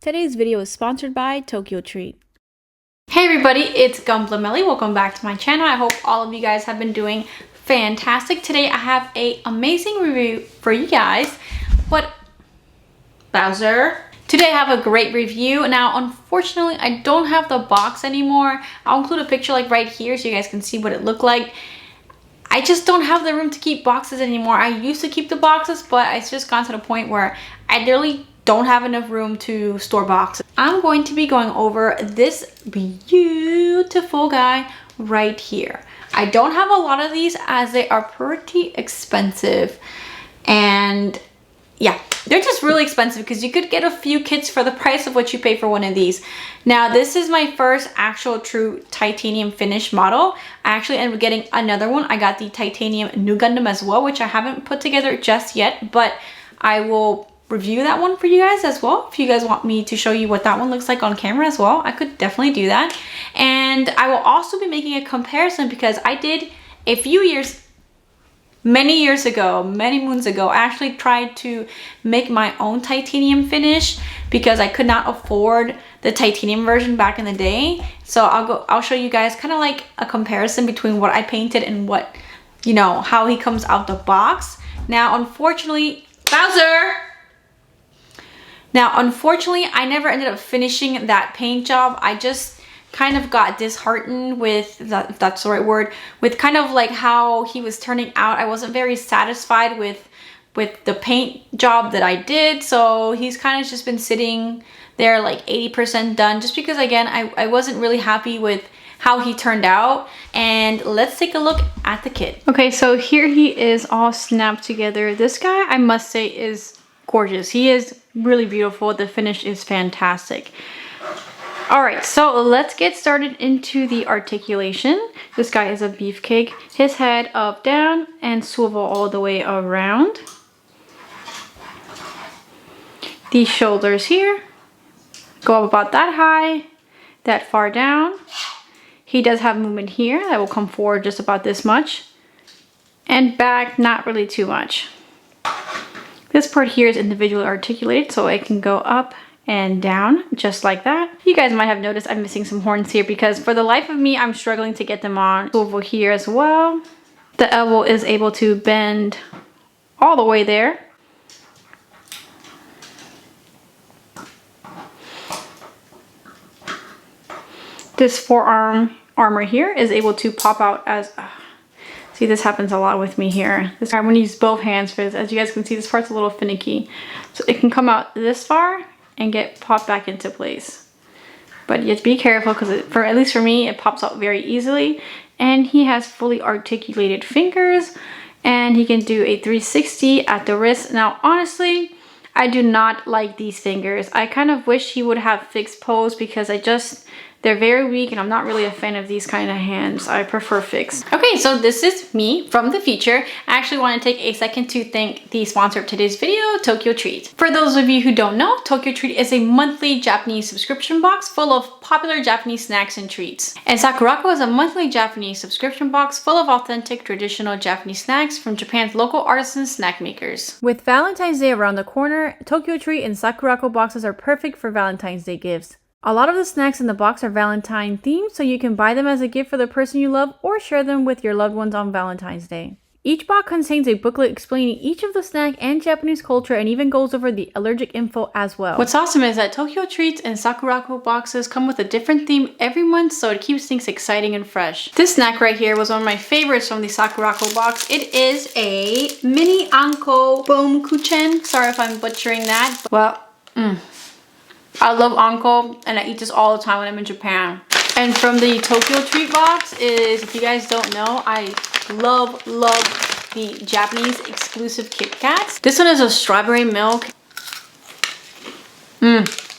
Today's video is sponsored by Tokyo Treat. Hey everybody, it's Gunpla. Welcome back to my channel. I hope all of you guys have been doing fantastic. Today I have an amazing review for you guys. But Bowser, today I have a great review. Now unfortunately I don't have the box anymore. I'll include a picture like right here so you guys can see what it looked like. I just don't have the room to keep boxes anymore. I used to keep the boxes, but it's just gone to the point where I literally don't have enough room to store boxes. I'm going to be going over this beautiful guy right here. I don't have a lot of these as they are pretty expensive, and yeah, they're just really expensive because you could get a few kits for the price of what you pay for one of these. Now this is my first actual true titanium finish model. I actually ended up getting another one. I got the titanium new Gundam as well, which I haven't put together just yet, but I will review that one for you guys as well. If you guys want me to show you what that one looks like on camera as well, I could definitely do that. And I will also be making a comparison because I did a few years, many years ago, many moons ago, I actually tried to make my own titanium finish because I could not afford the titanium version back in the day. So I'll show you guys kind of like a comparison between what I painted and what, you know, how he comes out the box. Now unfortunately, Bowser! Now, unfortunately, I never ended up finishing that paint job. I just kind of got disheartened with, if that's the right word, with kind of like how he was turning out. I wasn't very satisfied with the paint job that I did. So he's kind of just been sitting there like 80% done just because, again, I wasn't really happy with how he turned out. And let's take a look at the kit. Okay, so here he is all snapped together. This guy, I must say, is gorgeous. He is really beautiful. The finish is fantastic. All right, so let's get started into the articulation. This guy is a beefcake. His head up, down, and swivel all the way around. These shoulders here go up about that high, that far down. He does have movement here that will come forward just about this much, and back not really too much. This part here is individually articulated, so it can go up and down just like that. You guys might have noticed I'm missing some horns here because for the life of me, I'm struggling to get them on. Over here as well. The elbow is able to bend all the way there. This forearm armor here is able to pop out as... See, this happens a lot with me here. I'm going to use both hands for this. As you guys can see, this part's a little finicky. So it can come out this far and get popped back into place. But you have to be careful because at least for me, it pops out very easily. And he has fully articulated fingers. And he can do a 360 at the wrist. Now, honestly, I do not like these fingers. I kind of wish he would have fixed pose because they're very weak and I'm not really a fan of these kind of hands. I prefer fixed. Okay, so this is me from the future. I actually want to take a second to thank the sponsor of today's video, Tokyo Treat. For those of you who don't know, Tokyo Treat is a monthly Japanese subscription box full of popular Japanese snacks and treats. And Sakurako is a monthly Japanese subscription box full of authentic traditional Japanese snacks from Japan's local artisan snack makers. With Valentine's Day around the corner, Tokyo Treat and Sakurako boxes are perfect for Valentine's Day gifts. A lot of the snacks in the box are Valentine themed, so you can buy them as a gift for the person you love or share them with your loved ones on Valentine's Day. Each box contains a booklet explaining each of the snack and Japanese culture and even goes over the allergic info as well. What's awesome is that Tokyo Treats and Sakurako boxes come with a different theme every month, so it keeps things exciting and fresh. This snack right here was one of my favorites from the Sakurako box. It is a mini anko boom kuchen. Sorry if I'm butchering that. Well, I love anko and I eat this all the time when I'm in Japan. And from the Tokyo Treat box is, if you guys don't know, I love the Japanese exclusive Kit Kats. This one is a strawberry milk.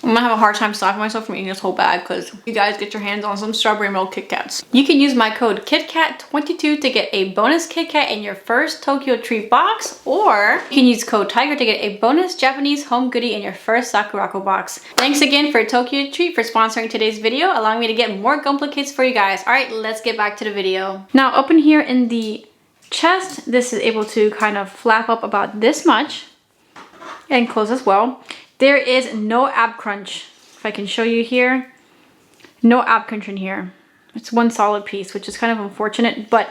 I'm gonna have a hard time stopping myself from eating this whole bag because you guys get your hands on some strawberry milk Kit Kats. You can use my code KitKat22 to get a bonus Kit Kat in your first Tokyo Treat box, or you can use code TIGER to get a bonus Japanese home goodie in your first Sakurako box. Thanks again for Tokyo Treat for sponsoring today's video, allowing me to get more Gunpla kits for you guys. All right, let's get back to the video. Now up in here in the chest, this is able to kind of flap up about this much and close as well. There is no ab crunch. If I can show you here, no ab crunch in here. It's one solid piece, which is kind of unfortunate. But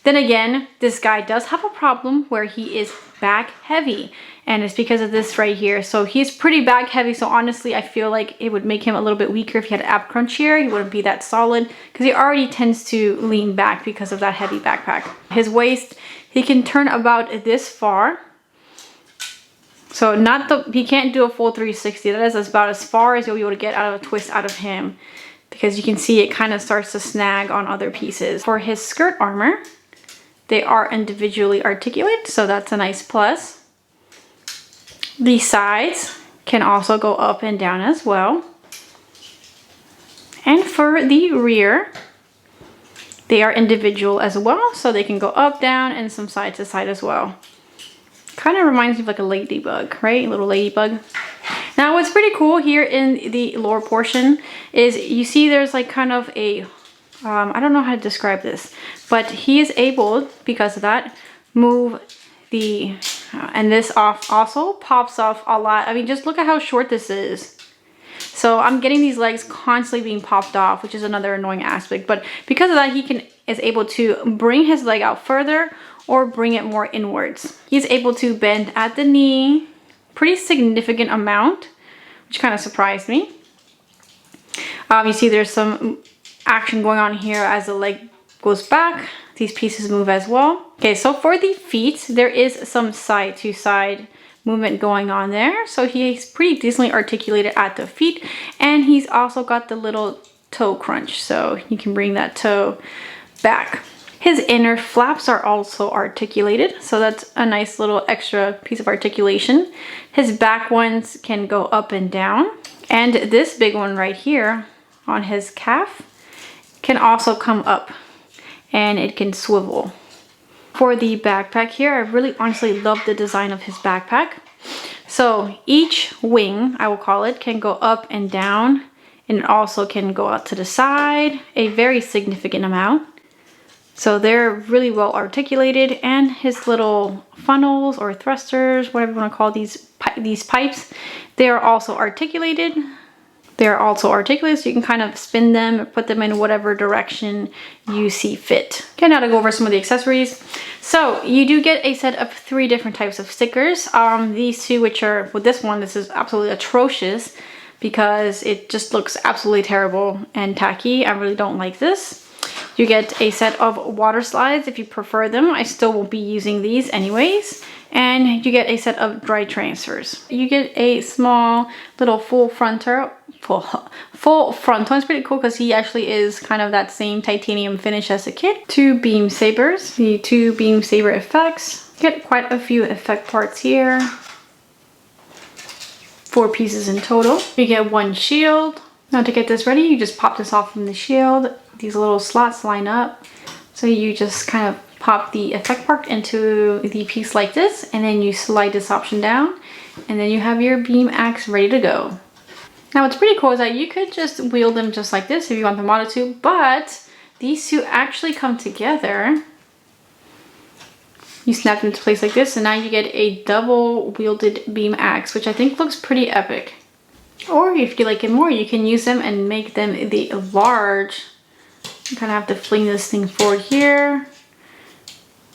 then again, this guy does have a problem where he is back heavy, and it's because of this right here. So he's pretty back heavy. So honestly, I feel like it would make him a little bit weaker if he had ab crunch here. He wouldn't be that solid because he already tends to lean back because of that heavy backpack. His waist, he can turn about this far. So he can't do a full 360. That is about as far as you'll be able to get out of a twist out of him, because you can see it kind of starts to snag on other pieces. For his skirt armor, they are individually articulated, so that's a nice plus. The sides can also go up and down as well. And for the rear, they are individual as well, so they can go up, down, and some side to side as well. Kind of reminds me of like a ladybug, right? A little ladybug. Now what's pretty cool here in the lower portion is you see there's like kind of a, I don't know how to describe this, but he is able, because of that, move the, and this off also pops off a lot. I mean, just look at how short this is. So I'm getting these legs constantly being popped off, which is another annoying aspect. But because of that, he is able to bring his leg out further or bring it more inwards. He's able to bend at the knee, pretty significant amount, which kind of surprised me. You see there's some action going on here as the leg goes back. These pieces move as well. Okay, so for the feet, there is some side to side movement going on there. So he's pretty decently articulated at the feet, and he's also got the little toe crunch, so you can bring that toe back. His inner flaps are also articulated, so that's a nice little extra piece of articulation. His back ones can go up and down, and this big one right here on his calf can also come up, and it can swivel. For the backpack here, I really honestly love the design of his backpack. So each wing, I will call it, can go up and down, and it also can go out to the side, a very significant amount. So they're really well articulated, and his little funnels or thrusters, whatever you want to call these pipes, they are also articulated. They're also articulated, so you can kind of spin them or put them in whatever direction you see fit. Okay, now to go over some of the accessories. So you do get a set of 3 different types of stickers. These two, which are, with this one, this is absolutely atrocious because it just looks absolutely terrible and tacky. I really don't like this. You get a set of water slides if you prefer them. I still won't be using these anyways. And you get a set of dry transfers. You get a small little full frontal. It's pretty cool because he actually is kind of that same titanium finish as the kit. 2 beam sabers, the 2 beam saber effects. You get quite a few effect parts here. 4 pieces in total. You get 1 shield. Now to get this ready, you just pop this off from the shield. These little slots line up. So you just kind of pop the effect part into the piece like this, and then you slide this option down, and then you have your beam axe ready to go. Now what's pretty cool is that you could just wield them just like this if you want the model to, but these two actually come together. You snap them into place like this, and now you get a double wielded beam axe, which I think looks pretty epic. Or if you like it more, you can use them and make them the large. You kind of have to fling this thing forward here.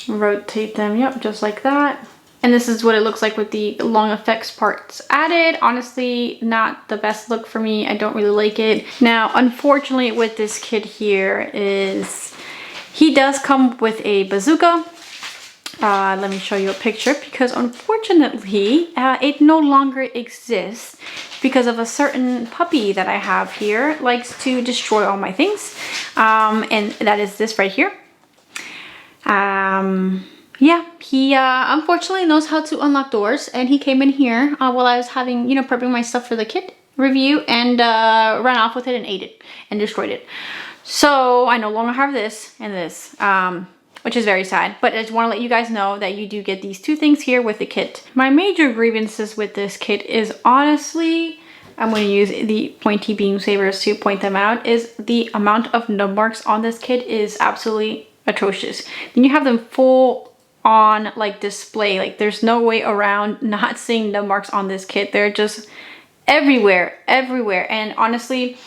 Rotate them, yep, just like that. And this is what it looks like with the long effects parts added. Honestly, not the best look for me. I don't really like it. Now, unfortunately with this kit here is he does come with a bazooka. Let me show you a picture, because unfortunately it no longer exists because of a certain puppy that I have here likes to destroy all my things. And that is this right here. Yeah, he unfortunately knows how to unlock doors, and he came in here while I was having, prepping my stuff for the kit review, and ran off with it and ate it and destroyed it. So I no longer have this and this, which is very sad, but I just want to let you guys know that you do get these 2 things here with the kit. My major grievances with this kit is, honestly, I'm going to use the pointy beam sabers to point them out, is the amount of nub marks on this kit is absolutely atrocious. Then you have them full on like display, like there's no way around not seeing nub marks on this kit. They're just everywhere, everywhere. And honestly,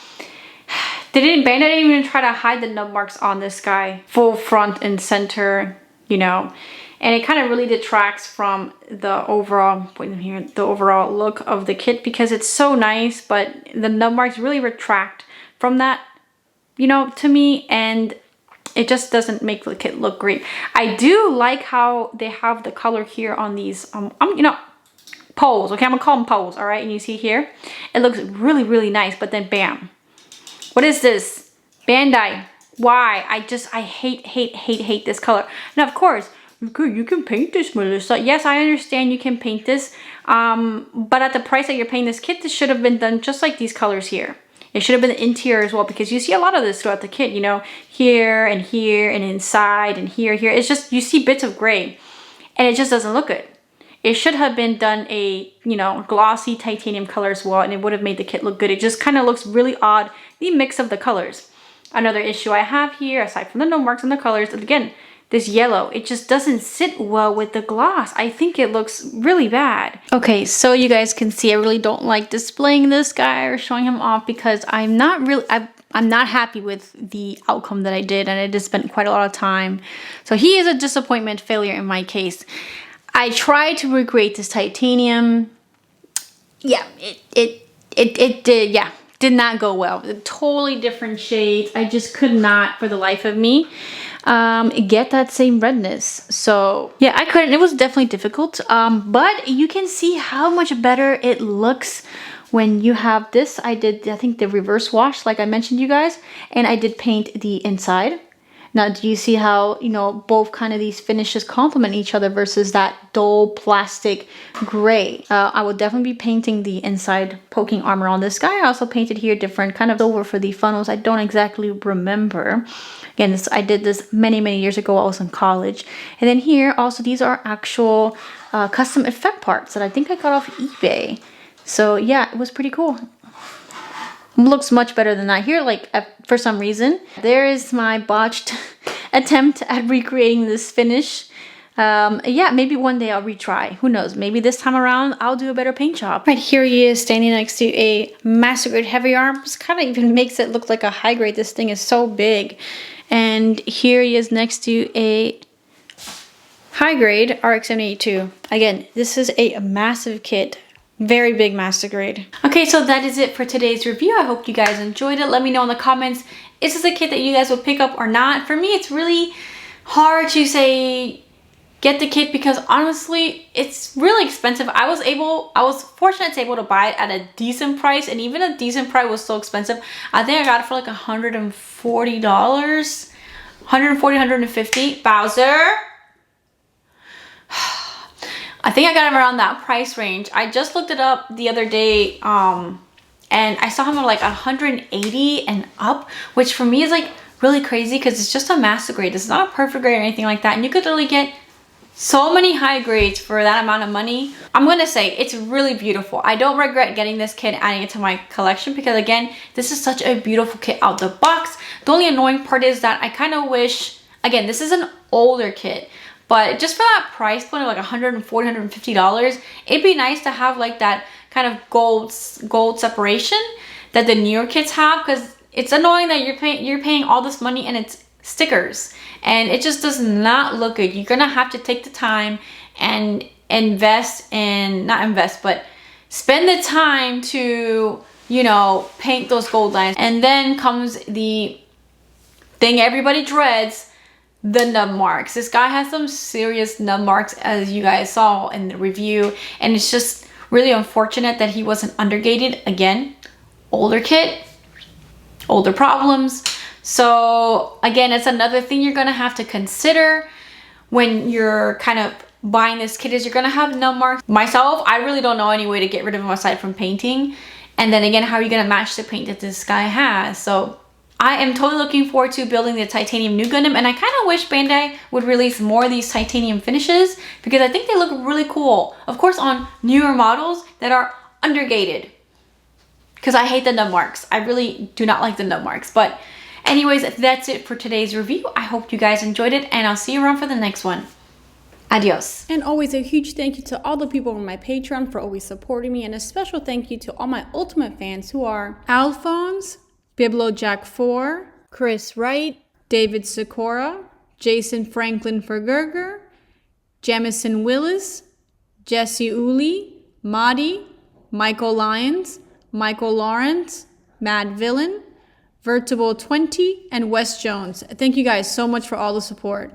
Bandai didn't even try to hide the nub marks on this guy. Full front and center, you know. And it kind of really detracts from the overall, the overall look of the kit because it's so nice, but the nub marks really retract from that, you know, to me, and it just doesn't make the kit look great. I do like how they have the color here on these, you know, poles. Okay, I'm gonna call them poles, all right? And you see here, it looks really, really nice, but then bam. What is this? Bandai, why? I hate this color. Now, of course, you can paint this, Melissa. Yes, I understand you can paint this, but at the price that you're paying this kit, this should have been done just like these colors here. It should have been the interior as well, because you see a lot of this throughout the kit, you know, here and inside and here. It's just, you see bits of gray, and it just doesn't look good. It should have been done a, you know, glossy titanium color as well, and it would have made the kit look good. It just kind of looks really odd, the mix of the colors. Another issue I have here, aside from the no marks and the colors, again, this yellow, it just doesn't sit well with the gloss. I think it looks really bad. Okay, so you guys can see I really don't like displaying this guy or showing him off because I'm not happy with the outcome that I did, and I just spent quite a lot of time. So he is a disappointment failure in my case. I tried to recreate this titanium. Yeah, it did not go well. Totally different shades. I just could not, for the life of me, get that same redness. So yeah, I couldn't. It was definitely difficult, but you can see how much better it looks when you have this. I did, I think, the reverse wash like I mentioned you guys, and I did paint the inside. Now, do you see how, you know, both kind of these finishes complement each other versus that dull plastic gray? I will definitely be painting the inside poking armor on this guy. I also painted here different kind of silver for the funnels. I don't exactly remember. Again, I did this many years ago. I was in college. And then here also, these are actual custom effect parts that I think I got off eBay. So yeah, it was pretty cool. Looks much better than that here, like for some reason. There is my botched attempt at recreating this finish. Yeah, maybe one day I'll retry. Who knows? Maybe this time around I'll do a better paint job. Right here he is standing next to a Master Grade Heavy Arms. Kind of even makes it look like a high grade. This thing is so big. And here he is next to a high grade RX-782. Again, this is a massive kit. Very big Master Grade. Okay, so that is it for today's review. I hope you guys enjoyed it. Let me know in the comments, is this a kit that you guys would pick up or not? For me, it's really hard to say get the kit because honestly, it's really expensive. I was fortunate to be able to buy it at a decent price, and even a decent price was so expensive. I think I got it for like $140, $140, $150. Bowser. I think I got him around that price range. I just looked it up the other day, and I saw him at like 180 and up, which for me is like really crazy because it's just a Master Grade. It's not a perfect grade or anything like that, and you could literally get so many high grades for that amount of money. I'm gonna say it's really beautiful. I don't regret getting this kit, adding it to my collection, because again, this is such a beautiful kit out the box. The only annoying part is that I kind of wish, again, this is an older kit, but just for that price point of like $140, $150, it'd be nice to have like that kind of gold separation that the newer kits have, because it's annoying that you're paying all this money and it's stickers, and it just does not look good. You're gonna have to take the time and spend the time to, you know, paint those gold lines. And then comes the thing everybody dreads, the nub marks. This guy has some serious nub marks, as you guys saw in the review, and it's just really unfortunate that he wasn't undergated. Again, older kit, older problems. So again, it's another thing you're gonna have to consider when you're kind of buying this kit, is you're gonna have nub marks. Myself, I really don't know any way to get rid of them aside from painting. And then again, how are you gonna match the paint that this guy has? So I am totally looking forward to building the titanium new Gundam, and I kind of wish Bandai would release more of these titanium finishes because I think they look really cool. Of course, on newer models that are undergated, because I hate the nub marks. I really do not like the nub marks. But anyways, that's it for today's review. I hope you guys enjoyed it, and I'll see you around for the next one. Adios. And always a huge thank you to all the people on my Patreon for always supporting me. And a special thank you to all my ultimate fans who are Alphonse, BibloJack4, Chris Wright, David Sikora, Jason Franklin Fergerger, Jamison Willis, Jesse Uli, Madi, Michael Lyons, Michael Lawrence, Mad Villain, Vertable20, and Wes Jones. Thank you guys so much for all the support.